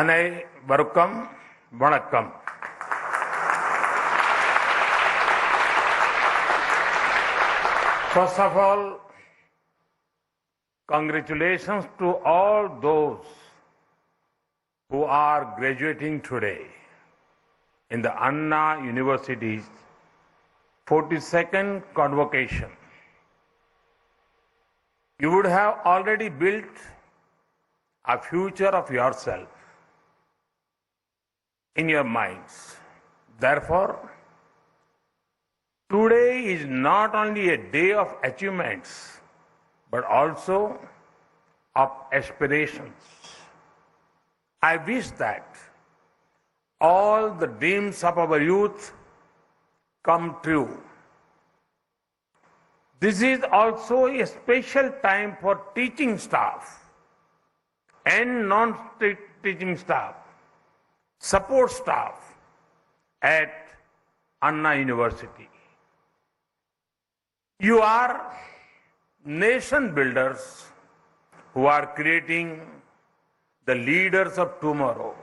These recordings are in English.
அனைவருக்கும் வணக்கம். First of all, congratulations to all those who are graduating today in the Anna University's 42nd Convocation. You would have already built a future of yourself in your minds. Therefore, today is not only a day of achievements, but also of aspirations. I wish that all the dreams of our youth come true. This is also a special time for teaching staff and non-teaching staff, support staff at Anna University. You are nation builders who are creating the leaders of tomorrow.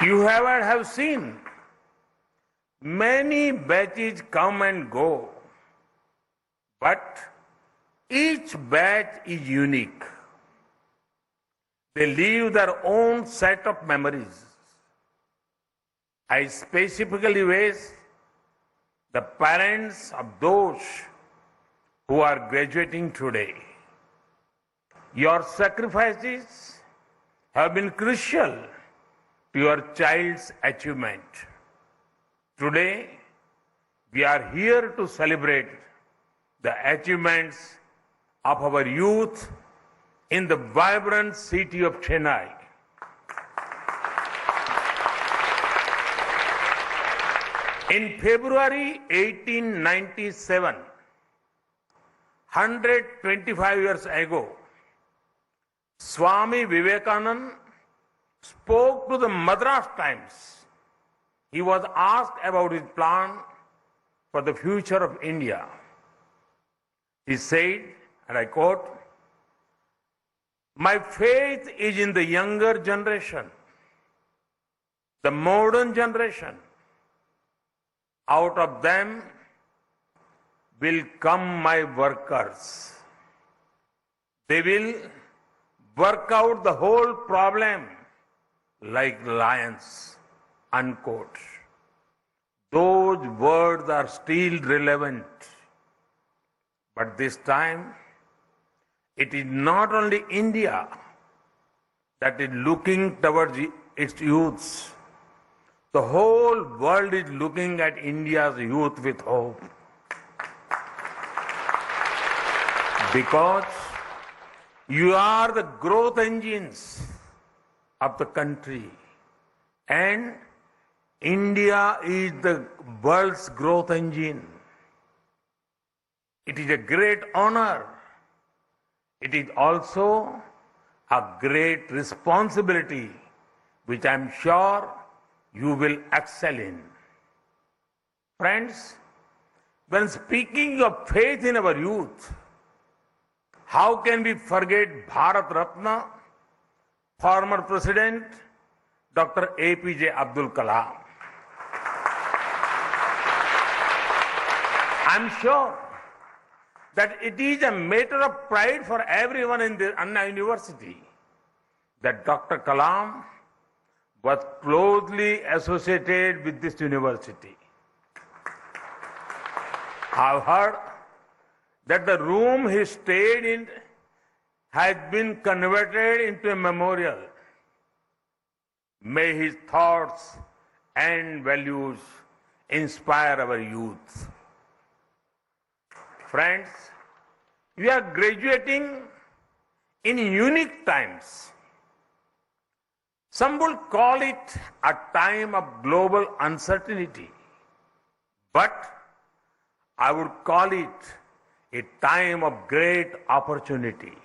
You have seen many batches come and go, but each batch is unique. They leave their own set of memories. I specifically wish the parents of those who are graduating today. Your sacrifices have been crucial to your child's achievement. Today, we are here to celebrate the achievements of our youth in the vibrant city of Chennai. In February 1897, 125 years ago, Swami Vivekananda spoke to the Madras Times. He was asked about his plan for the future of India. He said, and I quote, "My faith is in the younger generation, the modern generation. Out of them will come my workers. They will work out the whole problem like lions." Unquote. Those words are still relevant. But this time, it is not only India that is looking towards its youths. The whole world is looking at India's youth with hope. Because you are the growth engines of the country. And India is the world's growth engine. It is a great honor. It is also a great responsibility, which I am sure you will excel in. Friends, when speaking of faith in our youth, how can we forget Bharat Ratna, former President Dr. APJ Abdul Kalam? I'm sure that it is a matter of pride for everyone in the Anna University that Dr. Kalam was closely associated with this university. I've heard that the room he stayed in has been converted into a memorial. May his thoughts and values inspire our youth. Friends, we are graduating in unique times. Some will call it a time of global uncertainty, but I would call it a time of great opportunity.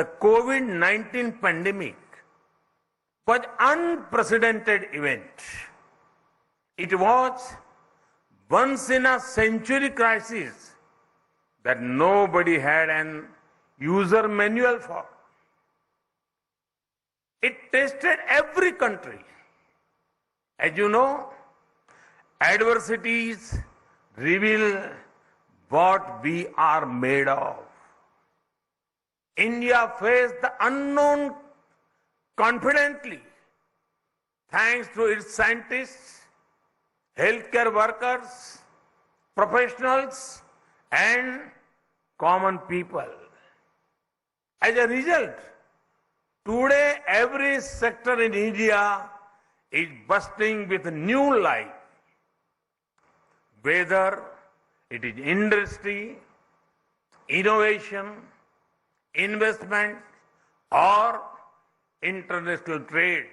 The COVID-19 pandemic was an unprecedented event. It was once in a century crisis that nobody had an user manual for. It tested every country. As you know, adversities reveal what we are made of. India faced the unknown confidently, thanks to its scientists, healthcare workers, professionals, and common people. As a result, today every sector in India is bursting with new life, whether it is industry, innovation, investment, or international trade.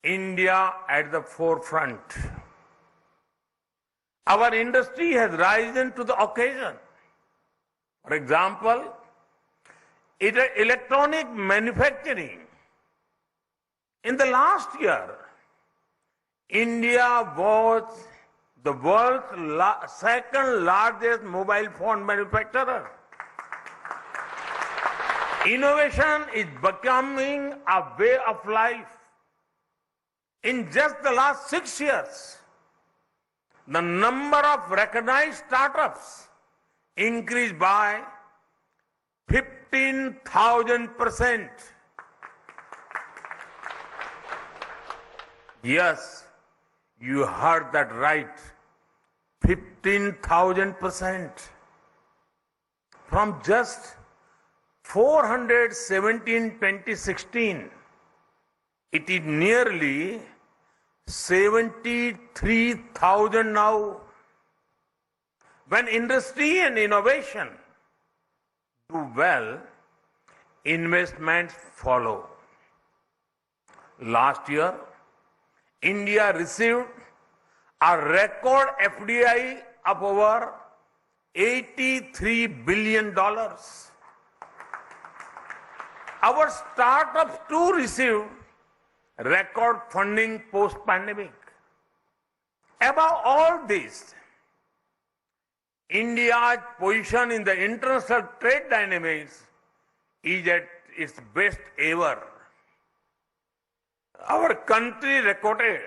India at the forefront. Our industry has risen to the occasion. For example, electronic manufacturing. In the last year, India was the world's second largest mobile phone manufacturer. Innovation is becoming a way of life. In just the last 6 years, the number of recognized startups increased by 15,000%. Yes, you heard that right. 15,000%. From just 417 in 2016, it is nearly 73,000 now. When industry and innovation do well, investments follow. Last year, India received a record FDI of over $83 billion. Our startups too received record funding post-pandemic. Above all this, India's position in the international trade dynamics is at its best ever. Our country recorded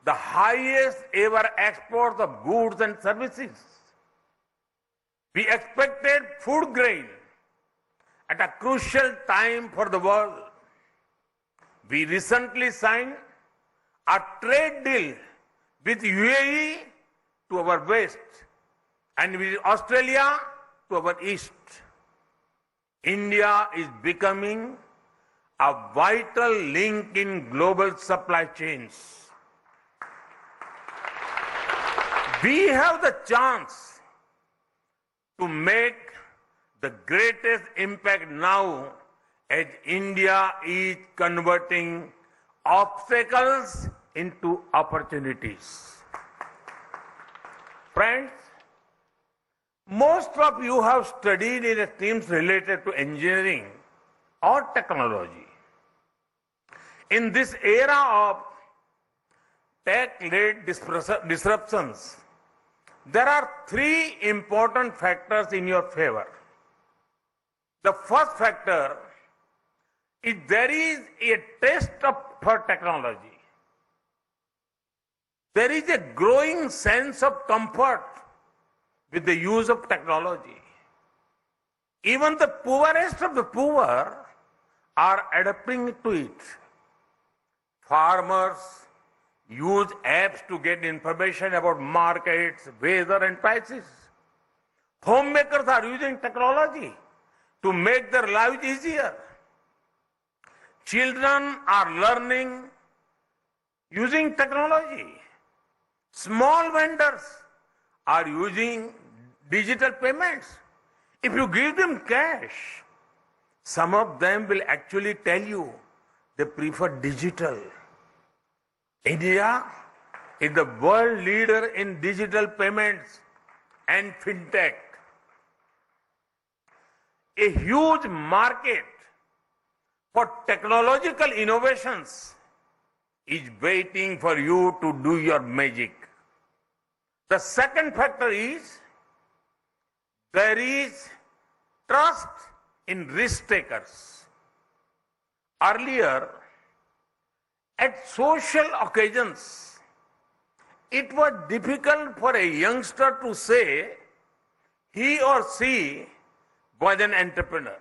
the highest ever exports of goods and services. We exported food grain at a crucial time for the world. We recently signed a trade deal with UAE to our west and with Australia to our east. India is becoming a vital link in global supply chains. We have the chance to make the greatest impact now as India is converting obstacles into opportunities. Friends, most of you have studied in streams related to engineering or technology. In this era of tech-led disruptions, there are three important factors in your favor. The first factor is there is a taste for technology. There is a growing sense of comfort with the use of technology. Even the poorest of the poor are adapting to it. Farmers use apps to get information about markets, weather, and prices. Homemakers are using technology to make their lives easier. Children are learning using technology. Small vendors are using digital payments. If you give them cash, some of them will actually tell you they prefer digital. India is the world leader in digital payments and fintech. A huge market for technological innovations is waiting for you to do your magic. The second factor is there is trust in risk takers. Earlier, at social occasions, it was difficult for a youngster to say he or she was an entrepreneur.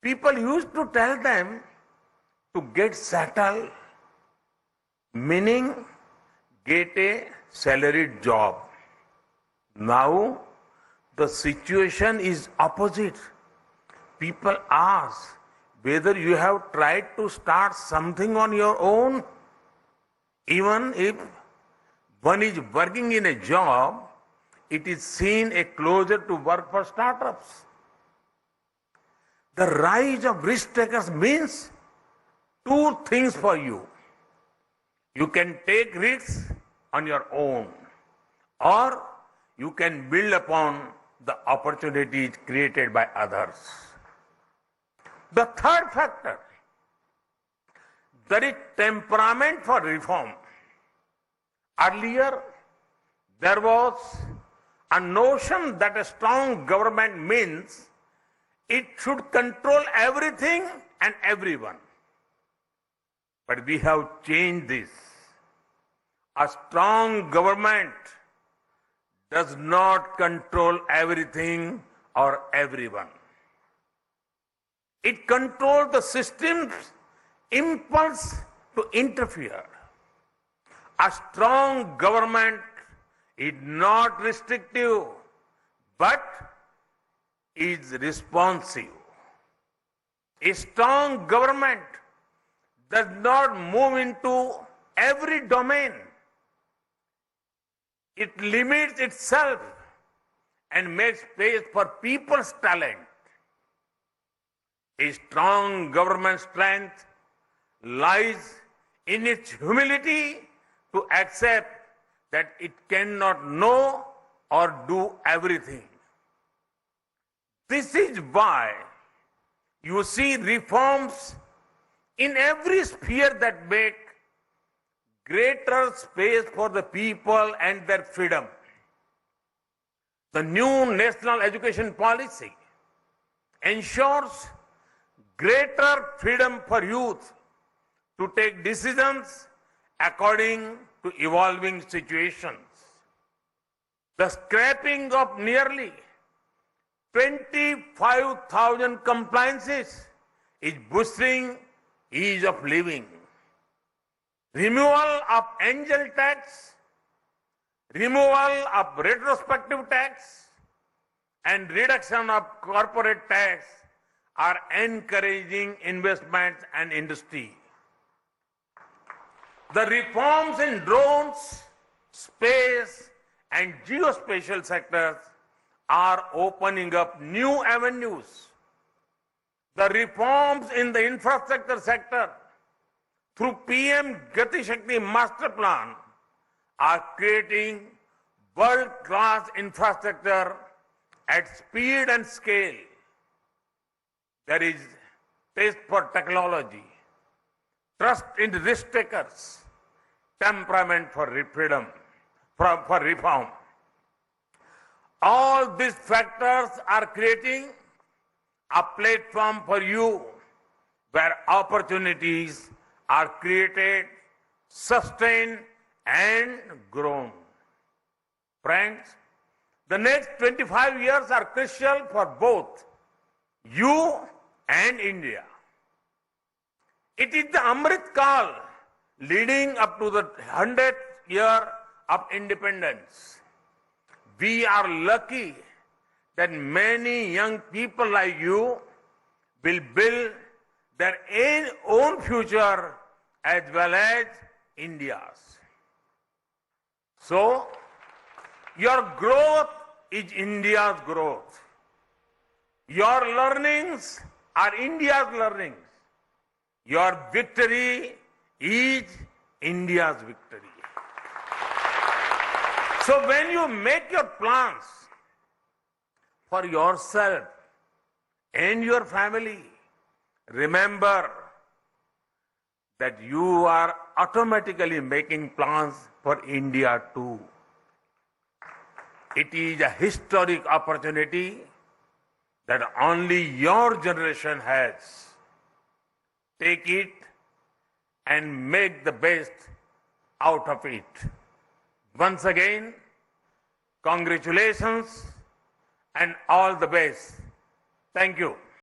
People used to tell them to get settled, meaning get a salaried job. Now, the situation is opposite. People ask whether you have tried to start something on your own. Even if one is working in a job, it is seen a closer to work for startups. The rise of risk takers means two things for you. You can take risks on your own, or you can build upon the opportunities created by others. The third factor, there is temperament for reform. Earlier, there was a notion that a strong government means it should control everything and everyone. But we have changed this. A strong government does not control everything or everyone. It controls the system's impulse to interfere. A strong government is not restrictive, but is responsive. A strong government does not move into every domain. It limits itself and makes space for people's talent. A strong government strength lies in its humility to accept that it cannot know or do everything. This is why you see reforms in every sphere that make greater space for the people and their freedom. The new national education policy ensures greater freedom for youth to take decisions according to evolving situations. The scrapping of nearly 25,000 compliances is boosting ease of living. Removal of angel tax, removal of retrospective tax, and reduction of corporate tax are encouraging investments and industry. The reforms in drones, space, and geospatial sectors are opening up new avenues. The reforms in the infrastructure sector through PM Gati Shakti Master Plan are creating world-class infrastructure at speed and scale. There is taste for technology, trust in risk takers, temperament for freedom, for reform. All these factors are creating a platform for you where opportunities are created, sustained, and grown. Friends, the next 25 years are crucial for both you and India. It is the Amrit Kal leading up to the 100th year of independence. We are lucky that many young people like you will build their own future as well as India's. So, your growth is India's growth. Your learnings are India's learnings. Your victory is India's victory. So when you make your plans for yourself and your family, remember that you are automatically making plans for India too. It is a historic opportunity that only your generation has. Take it and make the best out of it. Once again, congratulations and all the best. Thank you.